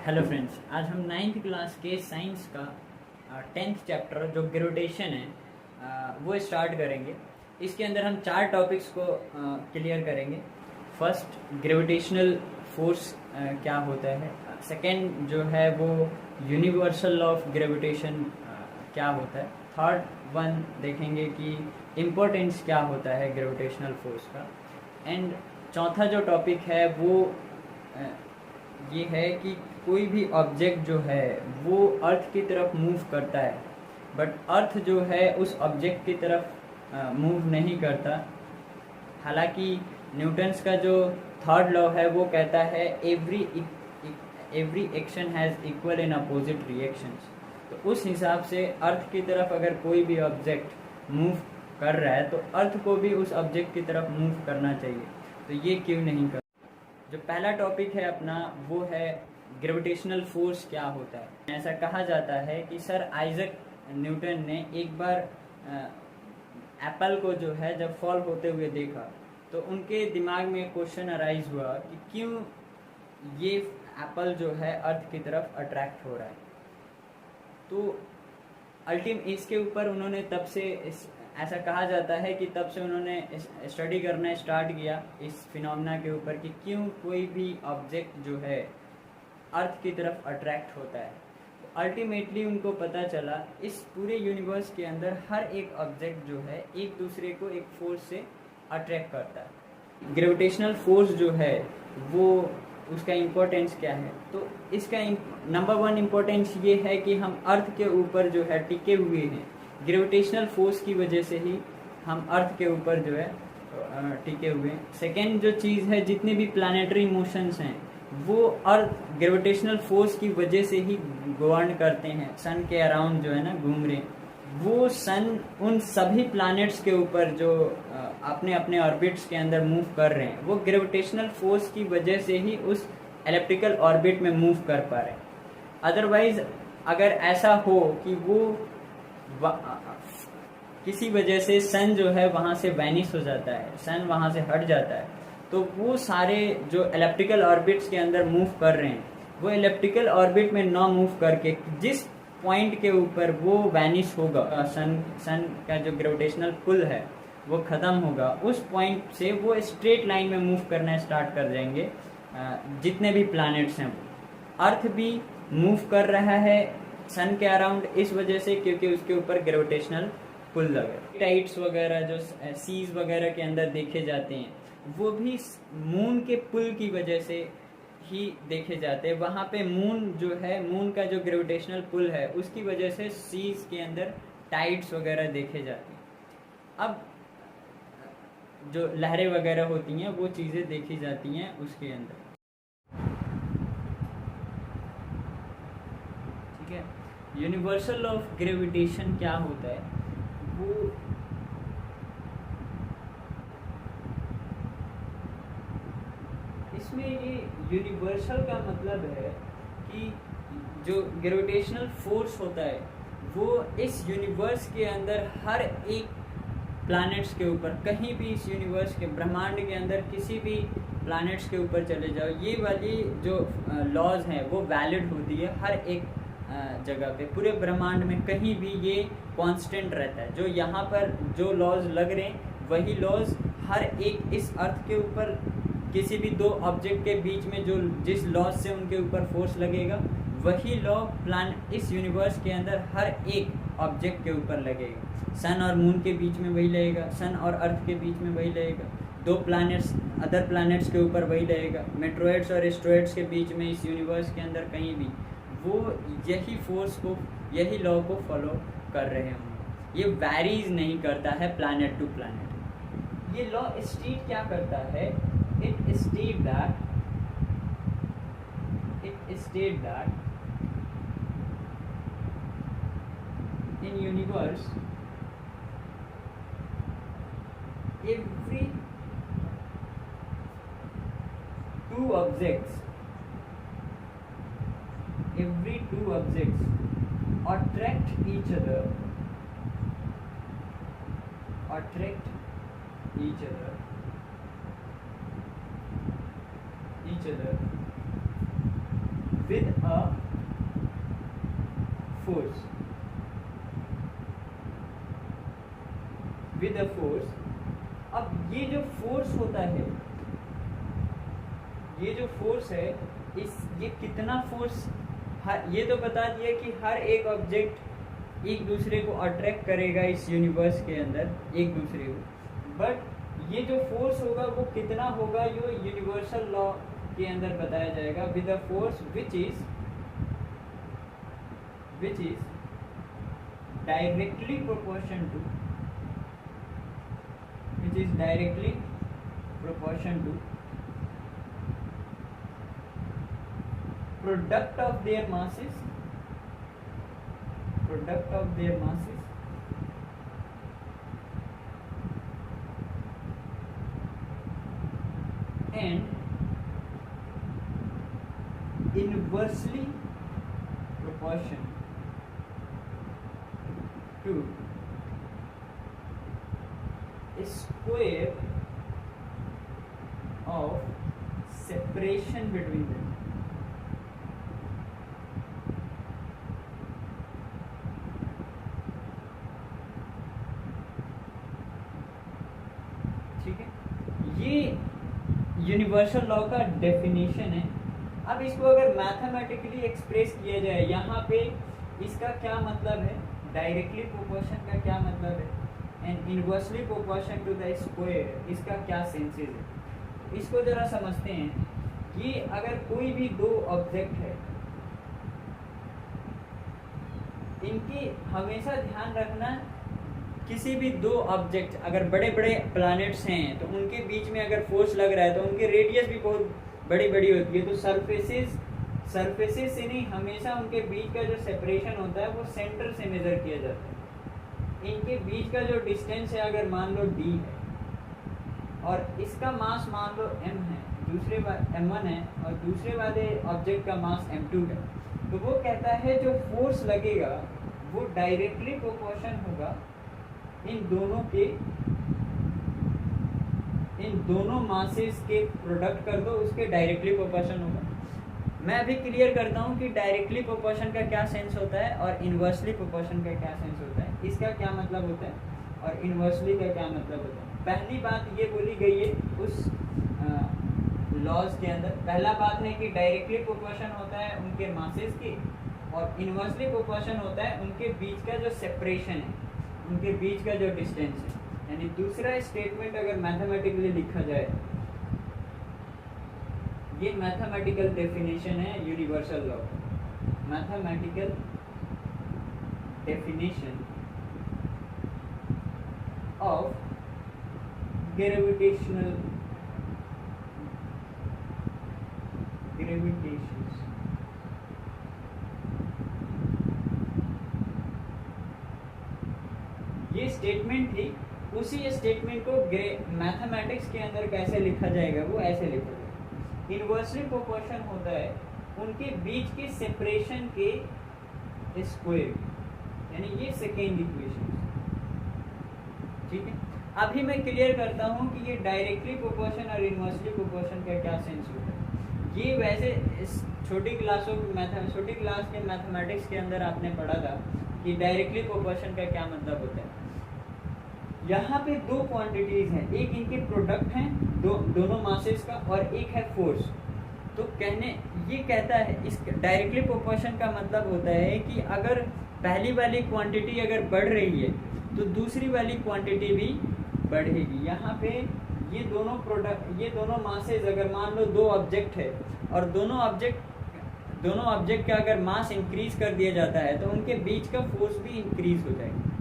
Hello friends, आज हम 9th class के साइंस का 10th चैप्टर जो ग्रेविटेशन है वो स्टार्ट करेंगे। इसके अंदर हम 4 टॉपिक्स को क्लियर करेंगे। फर्स्ट, ग्रेविटेशनल फोर्स क्या होता है। सेकंड जो है वो यूनिवर्सल लॉ ऑफ ग्रेविटेशन क्या होता है। थर्ड वन देखेंगे कि इम्पोर्टेंस क्या होता है ग्रेविटेशनल फोर्स का। एंड चौथा जो टॉपिक है वो ये है कि कोई भी ऑब्जेक्ट जो है वो अर्थ की तरफ मूव करता है, बट अर्थ जो है उस ऑब्जेक्ट की तरफ मूव नहीं करता। हालांकि न्यूटन्स का जो थर्ड लॉ है वो कहता है every action has equal and opposite reactions. तो उस हिसाब से अर्थ की तरफ अगर कोई भी ऑब्जेक्ट मूव कर रहा है तो अर्थ को भी उस ऑब्जेक्ट की तरफ मूव करना चाहिए। तो ये क्यों नहीं कर। जो पहला टॉपिक है अपना वो है ग्रेविटेशनल फोर्स क्या होता है। ऐसा कहा जाता है कि सर आइजक न्यूटन ने एक बार एप्पल को जो है जब फॉल होते हुए देखा तो उनके दिमाग में क्वेश्चन अराइज हुआ कि क्यों ये एप्पल जो है अर्थ की तरफ अट्रैक्ट हो रहा है। तो इसके ऊपर उन्होंने तब से ऐसा कहा जाता है कि तब से उन्होंने स्टडी करना स्टार्ट किया इस फिनोमेना के ऊपर कि क्यों कोई भी ऑब्जेक्ट जो है अर्थ की तरफ अट्रैक्ट होता है। तो अल्टीमेटली उनको पता चला इस पूरे यूनिवर्स के अंदर हर एक ऑब्जेक्ट जो है एक दूसरे को एक फोर्स से अट्रैक्ट करता है। ग्रेविटेशनल फोर्स जो है वो उसका इम्पोर्टेंस क्या है। तो इसका नंबर 1 इम्पोर्टेंस ये है कि हम अर्थ के ऊपर जो है टिके हुए हैं। ग्रेविटेशनल फोर्स की वजह से ही हम अर्थ के ऊपर जो है टिके हुए हैं। सेकेंड जो चीज़ है, जितने भी प्लानिटरी मोशंस हैं वो अर्थ ग्रेविटेशनल फोर्स की वजह से ही गवर्न करते हैं। सन के अराउंड जो है ना घूम रहे हैं, वो सन उन सभी प्लैनेट्स के ऊपर जो अपने अपने ऑर्बिट्स के अंदर मूव कर रहे हैं वो ग्रेविटेशनल फोर्स की वजह से ही उस एलिप्टिकल ऑर्बिट में मूव कर पा रहे हैं। अदरवाइज अगर ऐसा हो कि वो किसी वजह से सन जो है वहाँ से वैनिश हो जाता है, सन वहाँ से हट जाता है, तो वो सारे जो एलिप्टिकल ऑर्बिट्स के अंदर मूव कर रहे हैं वो एलिप्टिकल ऑर्बिट में ना मूव करके जिस पॉइंट के ऊपर वो वैनिश होगा, सन का जो ग्रेविटेशनल पुल है वो ख़त्म होगा, उस पॉइंट से वो स्ट्रेट लाइन में मूव करना स्टार्ट कर जाएंगे जितने भी प्लैनेट्स हैं। अर्थ भी मूव कर रहा है सन के अराउंड इस वजह से क्योंकि उसके ऊपर ग्रेविटेशनल पुल लगे। टाइड्स वगैरह जो सीज वगैरह के अंदर देखे जाते हैं वो भी मून के पुल की वजह से ही देखे जाते हैं। वहाँ पे मून जो है, मून का जो ग्रेविटेशनल पुल है उसकी वजह से सीज के अंदर टाइड्स वगैरह देखे जाते हैं। अब जो लहरें वगैरह होती हैं वो चीज़ें देखी जाती हैं उसके अंदर। ठीक है, यूनिवर्सल ऑफ ग्रेविटेशन क्या होता है वो इसमें ये यूनिवर्सल का मतलब है कि जो ग्रेविटेशनल फोर्स होता है वो इस यूनिवर्स के अंदर हर एक प्लैनेट्स के ऊपर, कहीं भी इस यूनिवर्स के ब्रह्मांड के अंदर किसी भी प्लैनेट्स के ऊपर चले जाओ, ये वाली जो लॉज हैं वो वैलिड होती है हर एक जगह पे। पूरे ब्रह्मांड में कहीं भी ये कांस्टेंट रहता है। जो यहाँ पर जो लॉज लग रहे हैं वही लॉज हर एक इस अर्थ के ऊपर किसी भी दो ऑब्जेक्ट के बीच में जो जिस लॉज से उनके ऊपर फोर्स लगेगा वही लॉ इस यूनिवर्स के अंदर हर एक ऑब्जेक्ट के ऊपर लगेगा। सन और मून के बीच में वही लगेगा, सन और अर्थ के बीच में वही लगेगा, दो प्लैनेट्स अदर प्लैनेट्स के ऊपर वही लगेगा, मेट्रोइड्स और एस्ट्रॉइड्स के बीच में इस यूनिवर्स के अंदर कहीं भी वो यही फोर्स को, यही लॉ को फॉलो कर रहे होंगे। ये वैरीज नहीं करता है प्लैनेट टू प्लैनेट। ये लॉ स्टेट क्या करता है, it state that in universe every two objects attract each other with a force, with a force. अब ये जो फोर्स होता है, ये जो फोर्स है, ये कितना फोर्स, ये तो बता दिया कि हर एक ऑब्जेक्ट एक दूसरे को अट्रैक्ट करेगा इस यूनिवर्स के अंदर एक दूसरे को, बट ये जो फोर्स होगा वो कितना होगा, ये यूनिवर्सल लॉ के अंदर बताया जाएगा। With a force which is directly proportion to, which is directly proportion to product of their masses, and inversely proportion to square of separation between them। ठीक है, ये यूनिवर्सल लॉ का डेफिनेशन है। अब इसको अगर मैथमेटिकली एक्सप्रेस किया जाए, यहाँ पे इसका क्या मतलब है, डायरेक्टली प्रोपोर्शन का क्या मतलब है, and inversely proportion to the square, इसका क्या सेंसेस है, इसको जरा समझते हैं। कि अगर कोई भी दो ऑब्जेक्ट है, इनकी हमेशा ध्यान रखना, किसी भी दो ऑब्जेक्ट अगर बड़े बड़े प्लैनेट्स हैं तो उनके बीच में अगर फोर्स लग रहा है तो उनकी रेडियस भी बहुत बड़ी बड़ी होती है। तो सरफेसेस से नहीं, हमेशा उनके बीच का जो सेपरेशन होता है वो सेंटर से मेजर किया जाता है। इनके बीच का जो डिस्टेंस है अगर मान लो d है और इसका मास मान लो m है, दूसरे m1 है और दूसरे वाले ऑब्जेक्ट का मास m2 है, तो वो कहता है जो फोर्स लगेगा वो डायरेक्टली प्रोपोर्शन होगा इन दोनों मासेस के प्रोडक्ट कर दो, उसके डायरेक्टली प्रोपोर्शन होगा। मैं अभी क्लियर करता हूँ कि डायरेक्टली प्रोपोर्शन का क्या सेंस होता है और इनवर्सली प्रोपोर्शन का क्या सेंस होता है, इसका क्या मतलब होता है और इनवर्सली का क्या मतलब होता है। पहली बात ये बोली गई है उस लॉज के अंदर, पहला बात है कि डायरेक्टली प्रोपोर्शन होता है उनके मासेस की और इनवर्सली प्रोपोर्शन होता है उनके बीच का जो सेपरेशन है, उनके बीच का जो डिस्टेंस है। यानी दूसरा स्टेटमेंट अगर मैथमेटिकली लिखा जाए, ये मैथमेटिकल डेफिनेशन है universal law, mathematical definition of gravitations. ये स्टेटमेंट थी, उसी स्टेटमेंट को मैथमेटिक्स के अंदर कैसे लिखा जाएगा, वो ऐसे लिखा जाएगा। इनवर्सली प्रोपोर्शन होता है उनके बीच के सेपरेशन के स्क्वायर, यानी ये सेकेंड इक्वेशन। ठीक है, अभी मैं क्लियर करता हूँ कि ये डायरेक्टली प्रोपोर्शन और इनवर्सली प्रोपोर्शन का क्या सेंस होता है। ये वैसे इस छोटी क्लास के मैथमेटिक्स के अंदर आपने पढ़ा था कि डायरेक्टली प्रोपोर्शन का क्या मतलब होता है। यहाँ पे दो क्वांटिटीज हैं, एक इनके प्रोडक्ट हैं दोनों मासेस का और एक है फोर्स। तो ये कहता है इस डायरेक्टली प्रोपोर्शन का मतलब होता है कि अगर पहली वाली क्वांटिटी अगर बढ़ रही है तो दूसरी वाली क्वांटिटी भी बढ़ेगी। यहाँ पे ये दोनों मासेस अगर मान लो दो ऑब्जेक्ट है और दोनों ऑब्जेक्ट का अगर मास इंक्रीज कर दिया जाता है तो उनके बीच का फोर्स भी इंक्रीज हो जाएगा।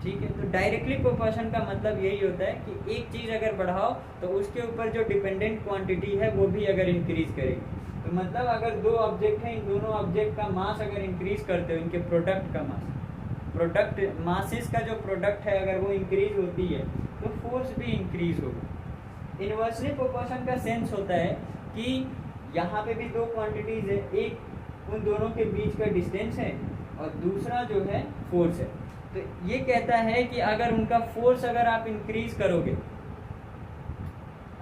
ठीक है, तो डायरेक्टली प्रोपोर्शन का मतलब यही होता है कि एक चीज़ अगर बढ़ाओ तो उसके ऊपर जो डिपेंडेंट क्वांटिटी है वो भी अगर इंक्रीज करेगी। तो मतलब अगर दो ऑब्जेक्ट हैं, इन दोनों ऑब्जेक्ट का मास अगर इंक्रीज करते हो, इनके प्रोडक्ट का मासेस का जो प्रोडक्ट है अगर वो इंक्रीज होती है तो फोर्स भी इंक्रीज होगा। इनवर्सली प्रोपोर्शन का सेंस होता है कि यहाँ पे भी दो क्वांटिटीज है, एक उन दोनों के बीच का डिस्टेंस है और दूसरा जो है फोर्स है। तो ये कहता है कि अगर उनका फोर्स अगर आप इंक्रीज करोगे,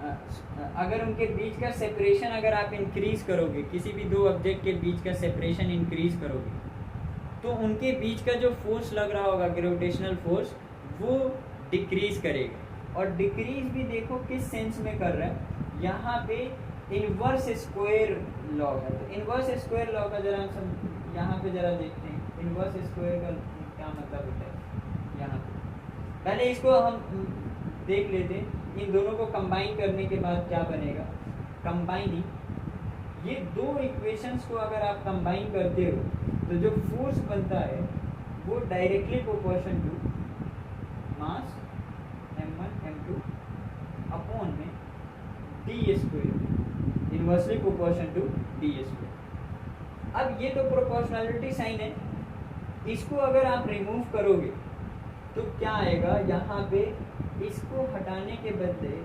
अगर उनके बीच का सेपरेशन अगर आप इंक्रीज करोगे, किसी भी दो ऑब्जेक्ट के बीच का सेपरेशन इंक्रीज करोगे, तो उनके बीच का जो फोर्स लग रहा होगा ग्रेविटेशनल फोर्स, वो डिक्रीज करेगा। और डिक्रीज भी देखो किस सेंस में कर रहा है, यहाँ पे इनवर्स स्क्वायर लॉ है। तो इनवर्स स्क्वायर लॉ का जरा हम सब यहाँ पे जरा देखते हैं, इनवर्स स्क्वायर का क्या मतलब होता है। यहाँ पे पहले इसको हम देख लेते हैं, इन दोनों को कंबाइन करने के बाद क्या बनेगा। कंबाइनिंग ये दो इक्वेशंस को अगर आप कंबाइन करते हो, तो जो फोर्स बनता है वो directly proportion to mass m1 m2 upon में D square, inversely proportion to D square. अब ये तो प्रोपोर्शनलिटी साइन है, इसको अगर आप रिमूव करोगे तो क्या आएगा, यहाँ पे इसको हटाने के बदले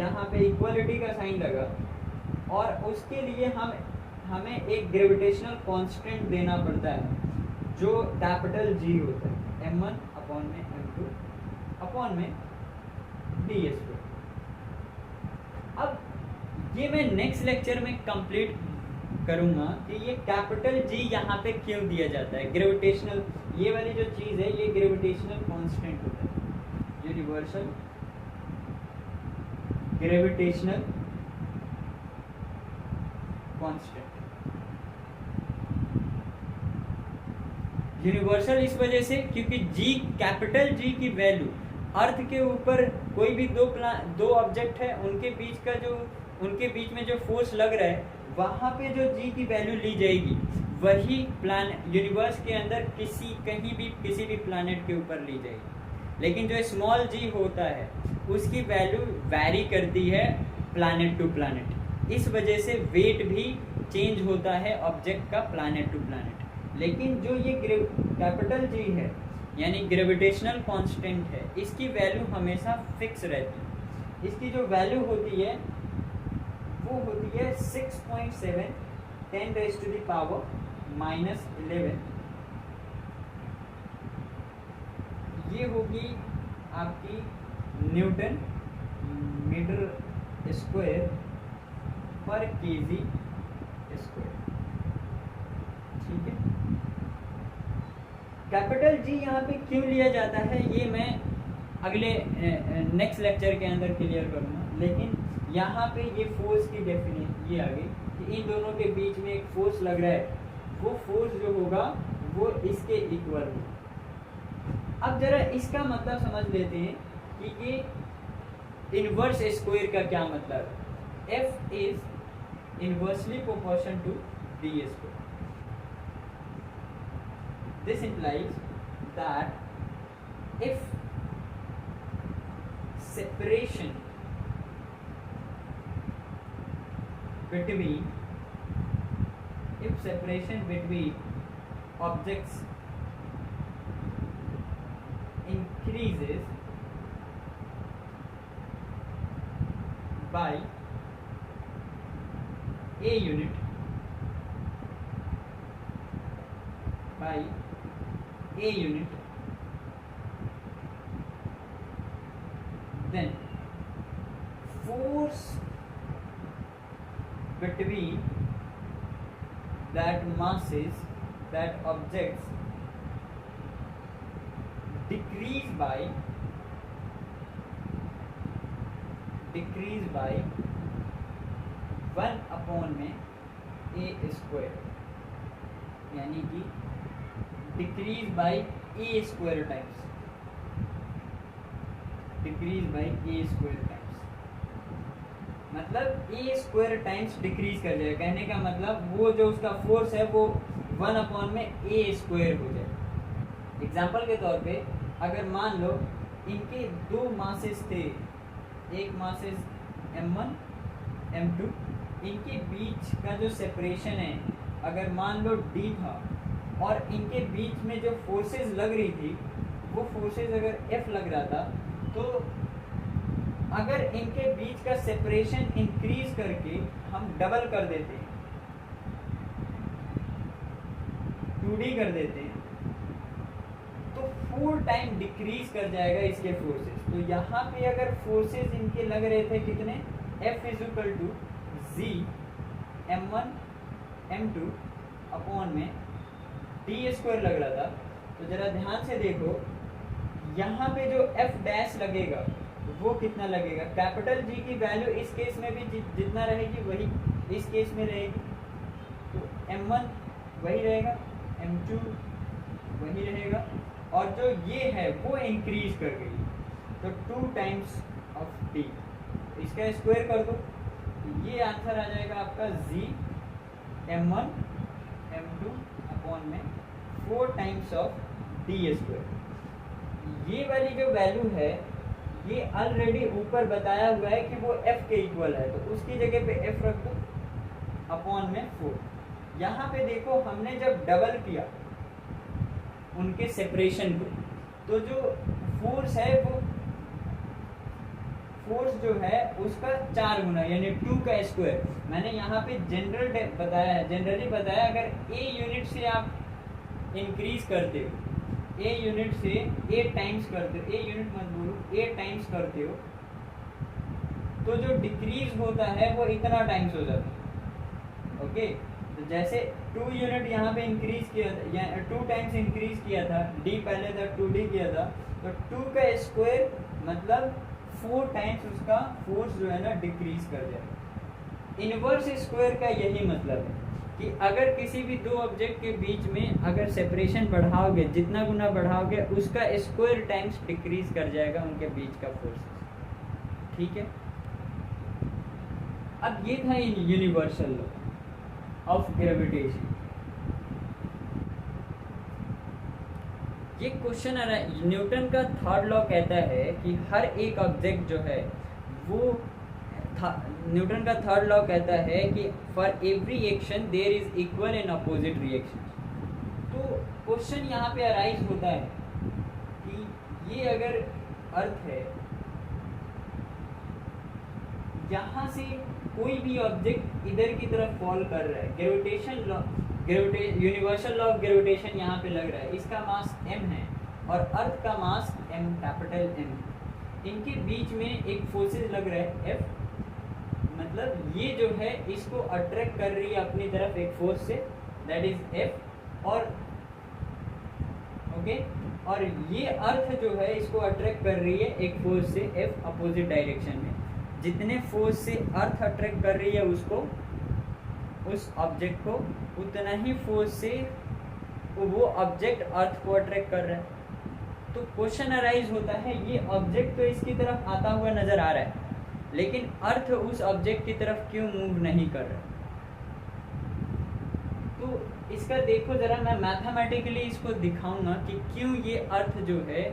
यहाँ पे इक्वलिटी का साइन लगा, और उसके लिए हमें एक ग्रेविटेशनल कांस्टेंट देना पड़ता है जो कैपिटल जी होता है, m1 अपॉन में m2 अपॉन में डी स्क्वायर। अब ये मैं नेक्स्ट लेक्चर में कंप्लीट करूंगा कि ये कैपिटल जी यहाँ पे क्यों दिया जाता है। ग्रेविटेशनल, ये वाली जो चीज़ है ये ग्रेविटेशनल कांस्टेंट होता है, यूनिवर्सल ग्रेविटेशनल कांस्टेंट। यूनिवर्सल इस वजह से क्योंकि जी, कैपिटल जी की वैल्यू अर्थ के ऊपर कोई भी दो ऑब्जेक्ट है, उनके बीच में जो फोर्स लग रहा है, वहाँ पे जो जी की वैल्यू ली जाएगी वही यूनिवर्स के अंदर किसी भी प्लैनेट के ऊपर ली जाएगी। लेकिन जो स्मॉल जी होता है उसकी वैल्यू वैरी करती है प्लैनेट टू प्लैनेट, इस वजह से वेट भी चेंज होता है ऑब्जेक्ट का प्लैनेट टू प्लैनेट। लेकिन जो ये कैपिटल जी है यानी ग्रेविटेशनल कांस्टेंट है, इसकी वैल्यू हमेशा फिक्स रहती है। इसकी जो वैल्यू होती है वो होती है 6.7 10⁻⁻11। ये होगी आपकी न्यूटन मीटर स्क्वायर पर केजी स्क्वायर। ठीक है, कैपिटल जी यहाँ पे क्यों लिया जाता है ये मैं अगले नेक्स्ट लेक्चर के अंदर क्लियर करूँगा। लेकिन यहाँ पे ये फोर्स की डेफिनेशन ये आ गई कि इन दोनों के बीच में एक फोर्स लग रहा है, वो फोर्स जो होगा वो इसके इक्वल होगा। अब जरा इसका मतलब समझ लेते हैं कि ये इनवर्स स्क्वायर का क्या मतलब है। F is inversely proportion to D square. This implies that if separation between objects increases by a unit then force between that masses, that objects decrease by 1 upon में a स्क्वायर, यानी कि decrease by A square times, मतलब ए square times decrease कर जाएगा। कहने का मतलब वो जो उसका फोर्स है वो 1 अपॉन में ए स्क्वायर हो जाए। एग्जाम्पल के तौर पे अगर मान लो इनके दो मासेस थे, एक मासेस m1 m2, इनके बीच का जो सेपरेशन है अगर मान लो d था और इनके बीच में जो फोर्सेस लग रही थी वो फोर्सेस अगर F लग रहा था, तो अगर इनके बीच का सेपरेशन इंक्रीज करके हम डबल कर देते हैं, 2D कर देते हैं, तो 4 टाइम डिक्रीज कर जाएगा इसके फोर्सेस। तो यहाँ पे अगर फोर्सेस इनके लग रहे थे कितने F is equal to G m1 m2 upon में डी स्क्वायर लग रहा था। तो जरा ध्यान से देखो, यहाँ पे जो F डैश लगेगा वो कितना लगेगा, कैपिटल G की वैल्यू इस केस में भी जितना रहेगी वही इस केस में रहेगी। तो m1 वही रहेगा, m2 वही रहेगा, और जो ये है वो इंक्रीज कर गई, तो 2 टाइम्स ऑफ d, इसका स्क्वायर कर दो, ये आंसर आ जाएगा आपका g m1 m2 अपॉन में 4 टाइम्स ऑफ d स्क्वायर। ये वाली जो वैल्यू है ये ऑलरेडी ऊपर बताया हुआ है कि वो f के इक्वल है, तो उसकी जगह पे f रख दो अपॉन में 4। यहाँ पे देखो हमने जब डबल किया उनके सेपरेशन को, तो जो फोर्स है वो फोर्स जो है उसका 4 गुना यानी 2 का स्क्वायर। मैंने यहाँ पे जनरली बताया अगर a यूनिट से आप इंक्रीज करते हो, a यूनिट से 8 टाइम्स करते हो, a यूनिट मत बोलो 8 टाइम्स करते हो, तो जो डिक्रीज होता है वो इतना टाइम्स हो जाता है। ओके, तो जैसे 2 यूनिट यहाँ पे इंक्रीज किया था या 2 टाइम्स इंक्रीज किया था, d पहले था 2d किया था, तो 2 का स्क्वायर मतलब 4 टाइम्स उसका फोर्स जो है ना डिक्रीज कर जाएगा। इनवर्स स्क्वायर का यही मतलब है कि अगर किसी भी दो ऑब्जेक्ट के बीच में अगर सेपरेशन बढ़ाओगे, जितना गुना बढ़ाओगे उसका स्क्वायर टाइम्स डिक्रीज कर जाएगा उनके बीच का फोर्स। ठीक है, अब ये था यूनिवर्सल लॉ ऑफ ग्रेविटेशन। ये क्वेश्चन आ रहा है, न्यूटन का थर्ड लॉ कहता है कि हर एक ऑब्जेक्ट जो है वो न्यूटन का थर्ड लॉ कहता है कि for every action there is equal and opposite reaction. तो क्वेश्चन यहाँ पे अराइज होता है कि ये अगर अर्थ है, यहाँ से कोई भी ऑब्जेक्ट इधर की तरफ फॉल कर रहा है, यूनिवर्सल लॉ ऑफ ग्रेविटेशन यहाँ पे लग रहा है, इसका मास m है और अर्थ का मास m कैपिटल M, इनके बीच में एक फोर्सेस लग रहा है F, मतलब ये जो है इसको अट्रैक्ट कर रही है अपनी तरफ एक फोर्स से, दैट इज F, और ओके, और ये अर्थ जो है इसको अट्रैक्ट कर रही है एक फोर्स से F अपोजिट डायरेक्शन में। जितने फोर्स से अर्थ अट्रैक्ट कर रही है उसको, उस ऑब्जेक्ट को, उतना ही फोर्स से वो ऑब्जेक्ट अर्थ को अट्रैक्ट कर रहा है। तो क्वेश्चन अराइज होता है, ये ऑब्जेक्ट तो इसकी तरफ आता हुआ नजर आ रहा है, लेकिन अर्थ उस ऑब्जेक्ट की तरफ क्यों मूव नहीं कर रहा? तो इसका देखो जरा, मैं मैथमेटिकली इसको दिखाऊंगा कि क्यों ये अर्थ जो है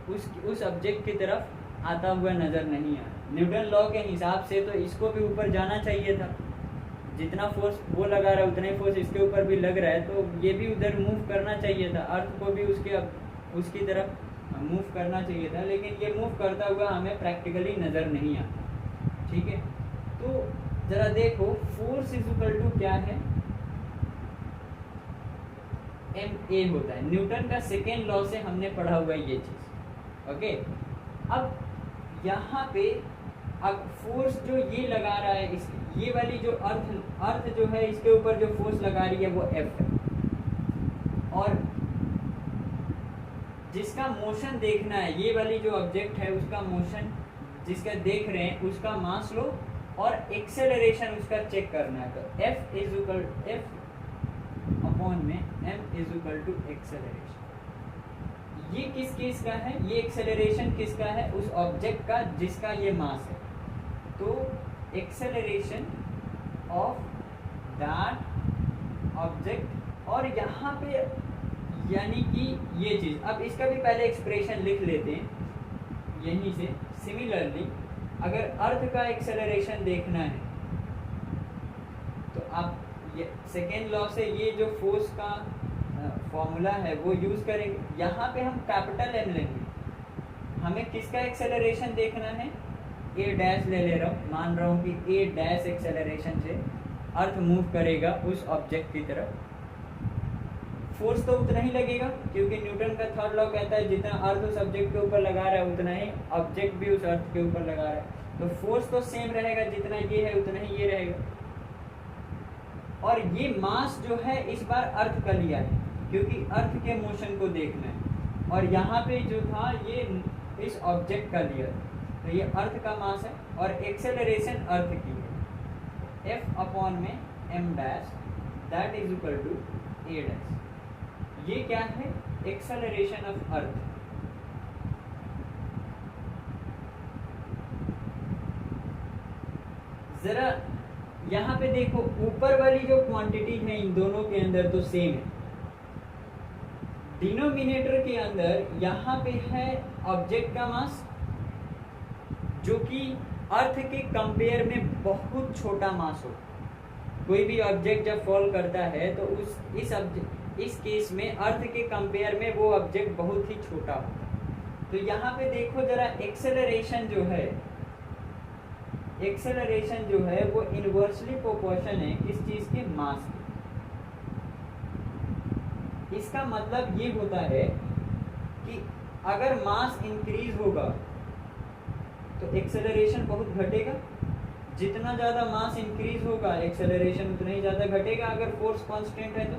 उस ऑब्जेक्ट की तरफ आता हुआ नजर नहीं आ रहा। न्यूटन लॉ के हिसाब से तो इसको भी ऊपर जाना चाहिए था, जितना फोर्स वो लगा रहा है उतना ही फोर्स इसके ऊपर भी लग रहा है, तो ये भी उधर मूव करना चाहिए था, अर्थ को भी उसकी तरफ मूव करना चाहिए था, लेकिन ये मूव करता हुआ हमें प्रैक्टिकली नज़र नहीं आता। ठीक है, तो जरा देखो फोर्स इज इक्वल टू क्या है, ma होता है। न्यूटन का सेकेंड लॉ से हमने पढ़ा हुआ है ये चीज। ओके, अब यहाँ पे अब फोर्स जो ये लगा रहा है, ये वाली जो अर्थ जो है इसके ऊपर जो फोर्स लगा रही है वो F है, और जिसका मोशन देखना है, ये वाली जो ऑब्जेक्ट है उसका मोशन जिसका देख रहे हैं उसका मास लो और एक्सेलरेशन उसका चेक करना है, तो F is equal F upon में M is equal to acceleration. ये किस केस का है, ये एक्सेलरेशन किसका है, उस ऑब्जेक्ट का जिसका ये मास है, तो एक्सेलरेशन ऑफ दैट ऑब्जेक्ट। और यहाँ पे यानी कि ये चीज़, अब इसका भी पहले एक्सप्रेशन लिख लेते हैं यहीं से। सिमिलरली अगर अर्थ का एक्सेलरेशन देखना है तो आप ये सेकेंड लॉ से ये जो फोर्स का फॉर्मूला है वो यूज़ करेंगे। यहाँ पे हम कैपिटल M लेंगे, हमें किसका एक्सेलरेशन देखना है, A डैश ले रहा हूँ, मान रहा हूँ कि A डैश एक्सेलरेशन से अर्थ मूव करेगा उस ऑब्जेक्ट की तरफ, फोर्स तो उतना ही लगेगा क्योंकि न्यूटन का थर्ड लॉ कहता है जितना अर्थ उस ऑब्जेक्ट के ऊपर लगा रहा है उतना ही ऑब्जेक्ट भी उस अर्थ के ऊपर लगा रहा है। तो फोर्स तो सेम रहेगा, जितना ये है उतना ही ये रहेगा। और ये मास जो है इस बार अर्थ का लिया है, क्योंकि अर्थ के मोशन को देखना है। और यहाँ पे जो था ये इस ऑब्जेक्ट का लिया, तो ये अर्थ का मास है और एक्सेलरेशन अर्थ की है, F अपॉन में m dash that is equal to a dash. ये क्या है? Acceleration of earth. जरा यहाँ पे देखो, ऊपर वाली जो क्वांटिटी है इन दोनों के अंदर तो सेम है। डिनोमिनेटर के अंदर यहाँ पे है ऑब्जेक्ट का मास, जो कि अर्थ के कंपेयर में बहुत छोटा मास हो। कोई भी ऑब्जेक्ट जब फॉल करता है तो इस केस में अर्थ के कंपेयर में वो ऑब्जेक्ट बहुत ही छोटा होता है। तो यहाँ पे देखो जरा, एक्सेलरेशन जो है वो इनवर्सली प्रोपोर्शन है किस चीज के? मास के। इसका मतलब ये होता है कि अगर मास इंक्रीज होगा तो एक्सेलरेशन बहुत घटेगा, जितना ज़्यादा मास इंक्रीज होगा एक्सेलरेशन उतना ही ज़्यादा घटेगा। अगर फोर्स कांस्टेंट है तो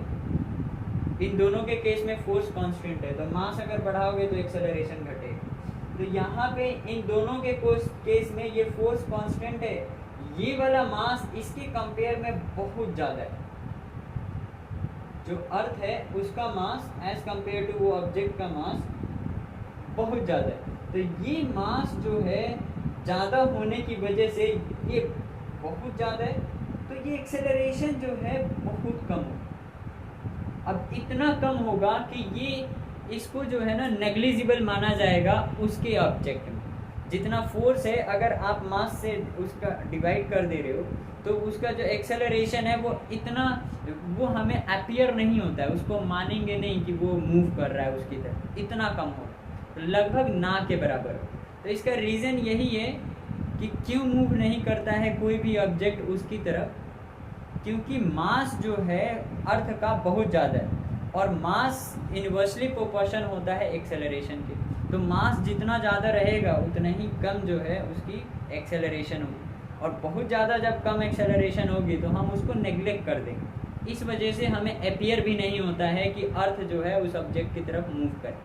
इन दोनों के केस में फोर्स कांस्टेंट है, तो मास अगर बढ़ाओगे तो एक्सेलरेशन घटेगा। तो यहाँ पे इन दोनों के केस में ये फोर्स कांस्टेंट है, ये वाला मास इसके कंपेयर में बहुत ज़्यादा है। जो अर्थ है उसका मास एज कंपेयर टू वो ऑब्जेक्ट का मास बहुत ज़्यादा है। तो ये मास जो है ज़्यादा होने की वजह से ये बहुत ज़्यादा है, तो ये एक्सेलरेशन जो है बहुत कम होगा। अब इतना कम होगा कि ये इसको जो है ना नेग्लिजिबल माना जाएगा उसके ऑब्जेक्ट में। जितना फोर्स है अगर आप मास से उसका डिवाइड कर दे रहे हो तो उसका जो एक्सेलरेशन है वो हमें अपीयर नहीं होता है, उसको मानेंगे नहीं कि वो मूव कर रहा है उसकी तरफ, इतना कम हो, लगभग ना के बराबर। तो इसका रीज़न यही है कि क्यों मूव नहीं करता है कोई भी ऑब्जेक्ट उसकी तरफ, क्योंकि मास जो है अर्थ का बहुत ज़्यादा है और मास इनवर्सली प्रोपोर्शन होता है एक्सेलरेशन के। तो मास जितना ज़्यादा रहेगा उतना ही कम जो है उसकी एक्सेलरेशन होगी, और बहुत ज़्यादा जब कम एक्सेलरेशन होगी तो हम उसको नेग्लेक्ट कर देंगे। इस वजह से हमें अपीयर भी नहीं होता है कि अर्थ जो है उस ऑब्जेक्ट की तरफ मूव करे।